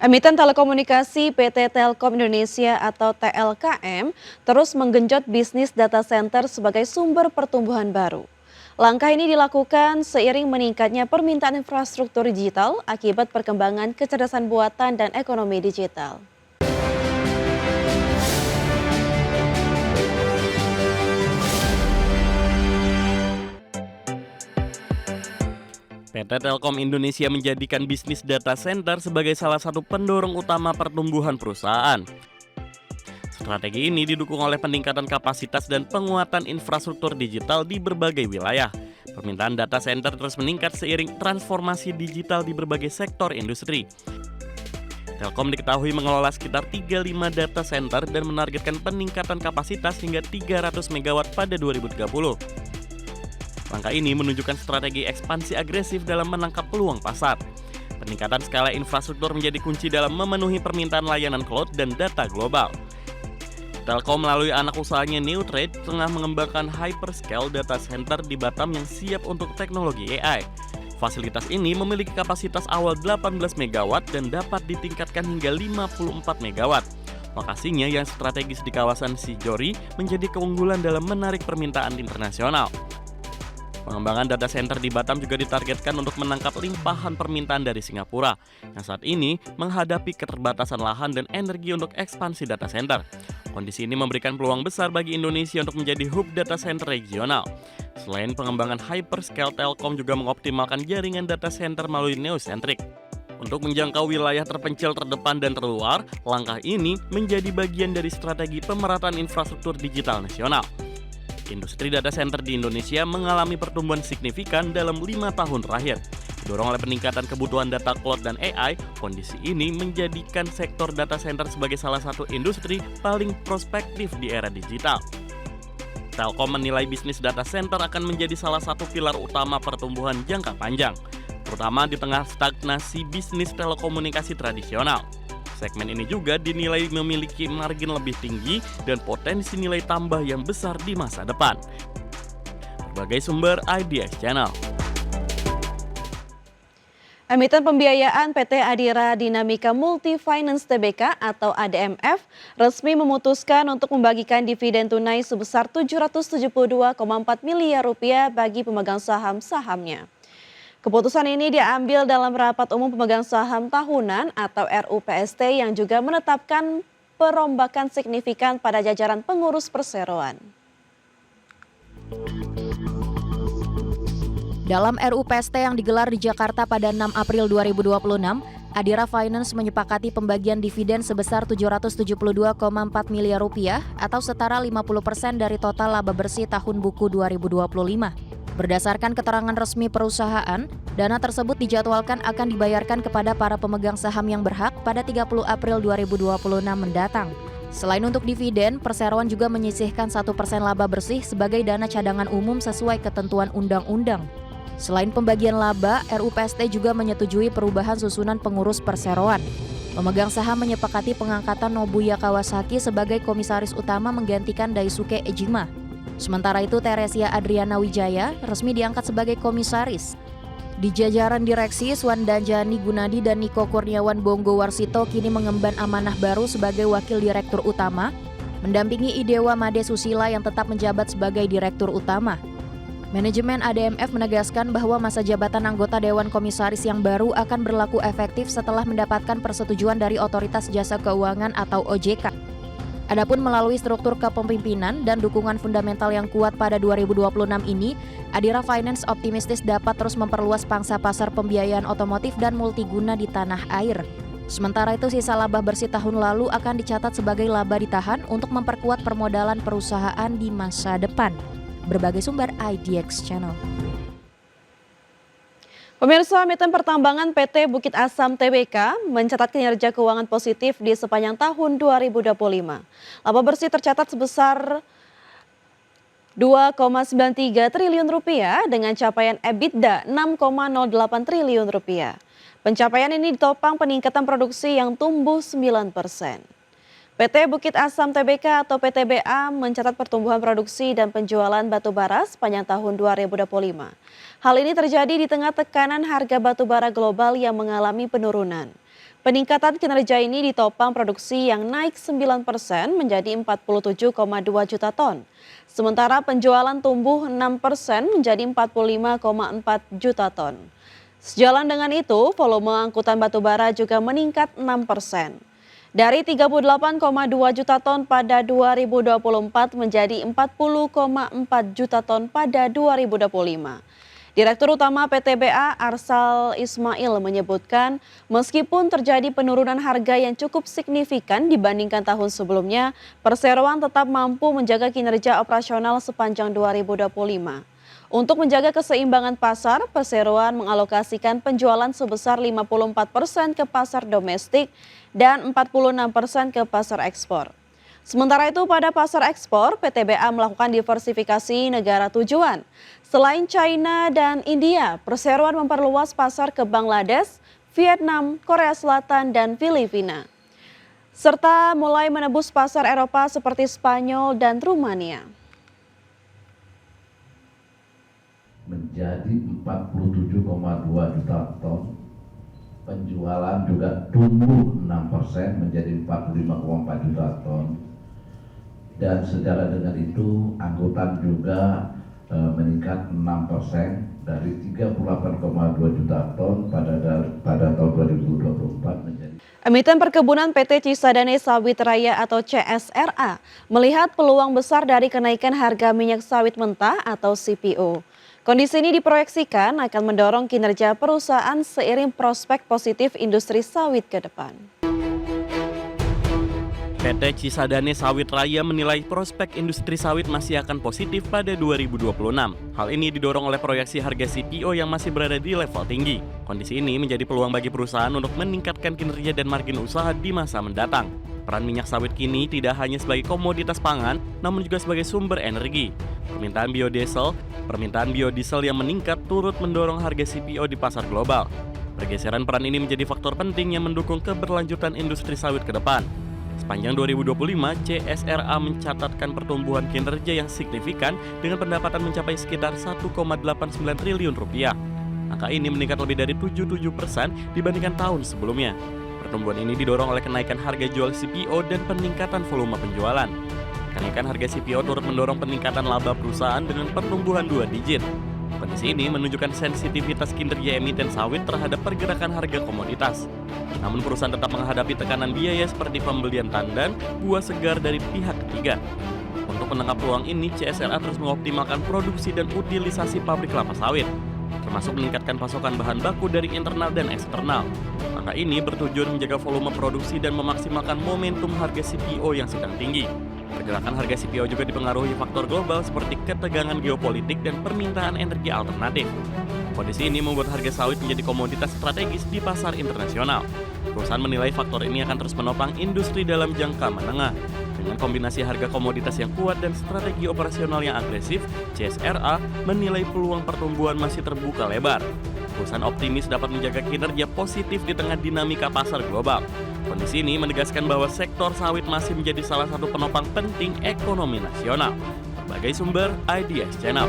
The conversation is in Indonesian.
Emiten telekomunikasi PT Telkom Indonesia atau TLKM terus menggenjot bisnis data center sebagai sumber pertumbuhan baru. Langkah ini dilakukan seiring meningkatnya permintaan infrastruktur digital akibat perkembangan kecerdasan buatan dan ekonomi digital. PT Telkom Indonesia menjadikan bisnis data center sebagai salah satu pendorong utama pertumbuhan perusahaan. Strategi ini didukung oleh peningkatan kapasitas dan penguatan infrastruktur digital di berbagai wilayah. Permintaan data center terus meningkat seiring transformasi digital di berbagai sektor industri. Telkom diketahui mengelola sekitar 35 data center dan menargetkan peningkatan kapasitas hingga 300 MW pada 2030. Langkah ini menunjukkan strategi ekspansi agresif dalam menangkap peluang pasar. Peningkatan skala infrastruktur menjadi kunci dalam memenuhi permintaan layanan cloud dan data global. Telkom melalui anak usahanya Newtrade tengah mengembangkan hyperscale data center di Batam yang siap untuk teknologi AI. Fasilitas ini memiliki kapasitas awal 18 MW dan dapat ditingkatkan hingga 54 MW. Lokasinya yang strategis di kawasan Sijori menjadi keunggulan dalam menarik permintaan internasional. Pengembangan data center di Batam juga ditargetkan untuk menangkap limpahan permintaan dari Singapura, yang saat ini menghadapi keterbatasan lahan dan energi untuk ekspansi data center. Kondisi ini memberikan peluang besar bagi Indonesia untuk menjadi hub data center regional. Selain pengembangan hyperscale, Telkom juga mengoptimalkan jaringan data center melalui Neocentric. Untuk menjangkau wilayah terpencil terdepan dan terluar, langkah ini menjadi bagian dari strategi pemerataan infrastruktur digital nasional. Industri data center di Indonesia mengalami pertumbuhan signifikan dalam 5 tahun terakhir. Didorong oleh peningkatan kebutuhan data cloud dan AI, kondisi ini menjadikan sektor data center sebagai salah satu industri paling prospektif di era digital. Telkom menilai bisnis data center akan menjadi salah satu pilar utama pertumbuhan jangka panjang, terutama di tengah stagnasi bisnis telekomunikasi tradisional. Segmen ini juga dinilai memiliki margin lebih tinggi dan potensi nilai tambah yang besar di masa depan. Berbagai sumber IDX Channel. Emiten pembiayaan PT Adira Dinamika Multi Finance Tbk atau ADMF resmi memutuskan untuk membagikan dividen tunai sebesar Rp772,4 miliar bagi pemegang saham-sahamnya. Keputusan ini diambil dalam rapat umum pemegang saham tahunan atau RUPST yang juga menetapkan perombakan signifikan pada jajaran pengurus perseroan. Dalam RUPST yang digelar di Jakarta pada 6 April 2026, Adira Finance menyepakati pembagian dividen sebesar Rp772,4 miliar atau setara 50% dari total laba bersih tahun buku 2025. Berdasarkan keterangan resmi perusahaan, dana tersebut dijadwalkan akan dibayarkan kepada para pemegang saham yang berhak pada 30 April 2026 mendatang. Selain untuk dividen, perseroan juga menyisihkan 1% laba bersih sebagai dana cadangan umum sesuai ketentuan undang-undang. Selain pembagian laba, RUPST juga menyetujui perubahan susunan pengurus perseroan. Pemegang saham menyepakati pengangkatan Nobuya Kawasaki sebagai komisaris utama menggantikan Daisuke Ejima. Sementara itu, Teresia Adriana Wijaya resmi diangkat sebagai komisaris. Di jajaran direksi, Swandanjani Gunadi dan Niko Kurniawan Bonggo Warsito kini mengemban amanah baru sebagai wakil direktur utama, mendampingi Idewa Made Susila yang tetap menjabat sebagai direktur utama. Manajemen ADMF menegaskan bahwa masa jabatan anggota Dewan Komisaris yang baru akan berlaku efektif setelah mendapatkan persetujuan dari Otoritas Jasa Keuangan atau OJK. Adapun melalui struktur kepemimpinan dan dukungan fundamental yang kuat pada 2026 ini, Adira Finance optimistis dapat terus memperluas pangsa pasar pembiayaan otomotif dan multiguna di tanah air. Sementara itu, sisa laba bersih tahun lalu akan dicatat sebagai laba ditahan untuk memperkuat permodalan perusahaan di masa depan. Berbagai sumber IDX Channel. Pemirsa, emiten pertambangan PT Bukit Asam Tbk mencatat kinerja keuangan positif di sepanjang tahun 2025. Laba bersih tercatat sebesar Rp2,93 triliun dengan capaian EBITDA Rp6,08 triliun. Pencapaian ini ditopang peningkatan produksi yang tumbuh 9%. PT Bukit Asam Tbk atau PTBA mencatat pertumbuhan produksi dan penjualan batu bara sepanjang tahun 2025. Hal ini terjadi di tengah tekanan harga batu bara global yang mengalami penurunan. Peningkatan kinerja ini ditopang produksi yang naik 9% menjadi 47,2 juta ton. Sementara penjualan tumbuh 6% menjadi 45,4 juta ton. Sejalan dengan itu, volume angkutan batubara juga meningkat 6%. Dari 38,2 juta ton pada 2024 menjadi 40,4 juta ton pada 2025. Direktur Utama PTBA Arsal Ismail menyebutkan meskipun terjadi penurunan harga yang cukup signifikan dibandingkan tahun sebelumnya, perseroan tetap mampu menjaga kinerja operasional sepanjang 2025. Untuk menjaga keseimbangan pasar, perseroan mengalokasikan penjualan sebesar 54% ke pasar domestik dan 46% ke pasar ekspor. Sementara itu pada pasar ekspor, PTBA melakukan diversifikasi negara tujuan. Selain China dan India, perseroan memperluas pasar ke Bangladesh, Vietnam, Korea Selatan, dan Filipina. Serta mulai menembus pasar Eropa seperti Spanyol dan Rumania. Menjadi 47,2 juta ton, penjualan juga tumbuh 6% menjadi 45,4 juta ton. Dan sejalan dengan itu, angkutan juga meningkat 6% dari 38,2 juta ton pada tahun 2024 menjadi. Emiten Perkebunan PT Cisadane Sawit Raya atau CSRA melihat peluang besar dari kenaikan harga minyak sawit mentah atau CPO. Kondisi ini diproyeksikan akan mendorong kinerja perusahaan seiring prospek positif industri sawit ke depan. PT Cisadane Sawit Raya menilai prospek industri sawit masih akan positif pada 2026. Hal ini didorong oleh proyeksi harga CPO yang masih berada di level tinggi. Kondisi ini menjadi peluang bagi perusahaan untuk meningkatkan kinerja dan margin usaha di masa mendatang. Peran minyak sawit kini tidak hanya sebagai komoditas pangan, namun juga sebagai sumber energi. Permintaan biodiesel yang meningkat turut mendorong harga CPO di pasar global. Pergeseran peran ini menjadi faktor penting yang mendukung keberlanjutan industri sawit ke depan. Sepanjang 2025, CSRA mencatatkan pertumbuhan kinerja yang signifikan dengan pendapatan mencapai sekitar 1,89 triliun rupiah. Angka ini meningkat lebih dari 77% dibandingkan tahun sebelumnya. Pertumbuhan ini didorong oleh kenaikan harga jual CPO dan peningkatan volume penjualan. Kenaikan harga CPO turut mendorong peningkatan laba perusahaan dengan pertumbuhan 2 digit. Kondisi ini menunjukkan sensitivitas kinerja emiten sawit terhadap pergerakan harga komoditas. Namun perusahaan tetap menghadapi tekanan biaya seperti pembelian tandan, buah segar dari pihak ketiga. Untuk menangkap peluang ini, CSRA terus mengoptimalkan produksi dan utilisasi pabrik kelapa sawit, termasuk meningkatkan pasokan bahan baku dari internal dan eksternal. Langkah ini bertujuan menjaga volume produksi dan memaksimalkan momentum harga CPO yang sedang tinggi. Pergerakan harga CPO juga dipengaruhi faktor global seperti ketegangan geopolitik dan permintaan energi alternatif. Kondisi ini membuat harga sawit menjadi komoditas strategis di pasar internasional. Perusahaan menilai faktor ini akan terus menopang industri dalam jangka menengah. Dengan kombinasi harga komoditas yang kuat dan strategi operasional yang agresif, CSRA menilai peluang pertumbuhan masih terbuka lebar. Perusahaan optimis dapat menjaga kinerja positif di tengah dinamika pasar global. Kondisi ini menegaskan bahwa sektor sawit masih menjadi salah satu penopang penting ekonomi nasional. Berbagai sumber, IDS Channel.